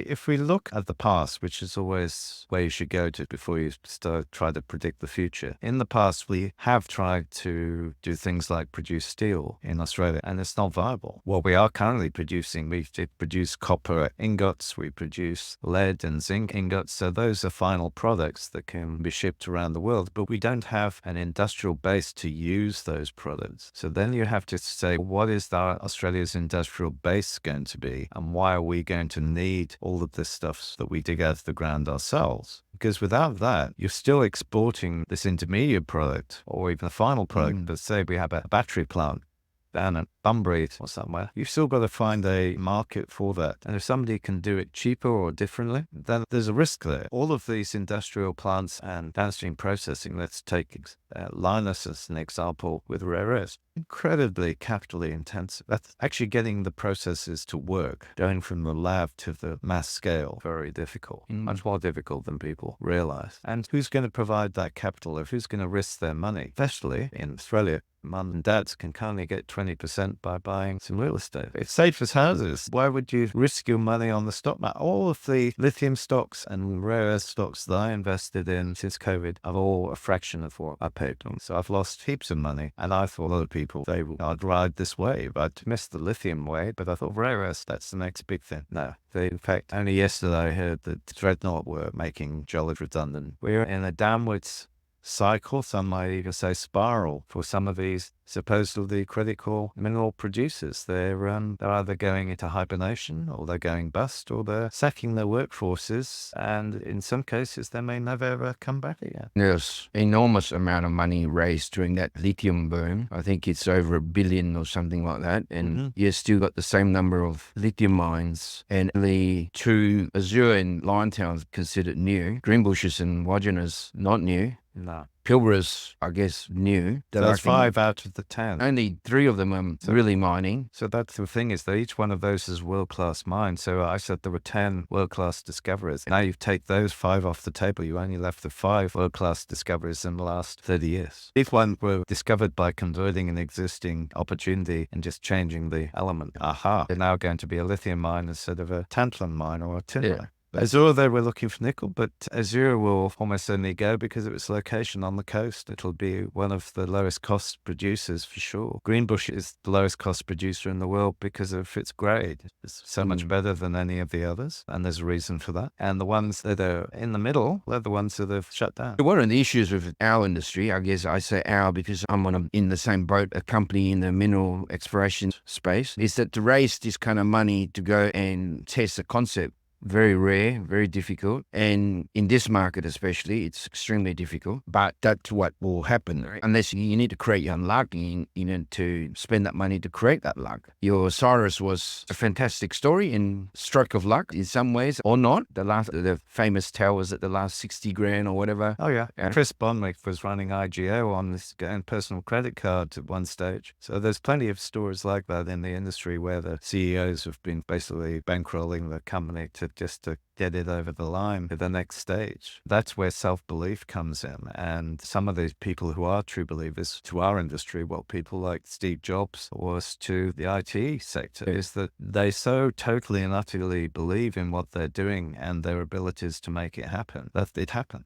if we look at the past, which is always where you should go to before you start try to predict the future. In the past, we have tried to do things like produce steel in Australia, and it's not viable. What we are currently producing, we produce copper ingots, we produce lead and zinc ingots. So those are final products that can be shipped around the world, but we don't have an industrial base to use those products. So then you have to say, what is Australia's industrial base going to be? And why are we going to need all of this stuff that we dig out of the ground ourselves? Because without that, you're still exporting this intermediate product or even the final product. Let's say we have a battery plant down at Bunbury or somewhere. You've still got to find a market for that. And if somebody can do it cheaper or differently, then there's a risk there. All of these industrial plants and downstream processing, let's take Linus as an example with rare earths, incredibly capitally intensive. That's actually getting the processes to work, going from the lab to the mass scale, very difficult, much more difficult than people realize. And who's going to provide that capital? If who's going to risk their money? Especially in Australia, mum and dads can currently get 20% by buying some real estate. It's safe as houses. Why would you risk your money on the stock market? All of the lithium stocks and rare earth stocks that I invested in since COVID are all a fraction of what I paid them. So I've lost heaps of money. And I thought a lot of people, I'd ride this wave. I'd missed the lithium wave, but I thought rare earths, that's the next big thing. No. In fact, only yesterday I heard that Dreadnought were making jolly redundant. We're in a downwards cycle, some might even say spiral, for some of these supposedly critical mineral producers. They're either going into hibernation, or they're going bust, or they're sacking their workforces, and in some cases they may never ever come back again. There's enormous amount of money raised during that lithium boom. I think it's over $1 billion or something like that, and you've still got the same number of lithium mines, and the two Azure and Liontown's considered new. Greenbushes and Wagener's not new. No. Pilbara's, I guess, new. So that's 5 out of the 10. Only 3 of them are really mining. So that's the thing, is that each one of those is world-class mine. So I said there were 10 world-class discoveries. Now you take those 5 off the table, you only left the 5 world-class discoveries in the last 30 years. These ones were discovered by converting an existing opportunity and just changing the element. Aha, they're now going to be a lithium mine instead of a tantalum mine or a tin mine. Azure, they were looking for nickel, but Azure will almost certainly go because of its location on the coast. It'll be one of the lowest cost producers for sure. Greenbush is the lowest cost producer in the world because of its grade. It's so much better than any of the others, and there's a reason for that. And the ones that are in the middle, they're the ones that have shut down. One of the issues with our industry, I guess I say our because I'm in the same boat, a company in the mineral exploration space, is that to raise this kind of money to go and test a concept, very rare, very difficult. And in this market especially, it's extremely difficult. But that's what will happen, right? Unless you need to create your own luck, you need to spend that money to create that luck. Your Cyrus was a fantastic story in stroke of luck in some ways, or not. The famous towers at the last 60 grand or whatever. Oh yeah. Chris Bonwick was running IGO on this personal credit card at one stage. So there's plenty of stories like that in the industry where the CEOs have been basically bankrolling the company just to get it over the line to the next stage. That's where self-belief comes in. And some of these people who are true believers to our industry, well, people like Steve Jobs was to the IT sector, is that they so totally and utterly believe in what they're doing and their abilities to make it happen, that it happens.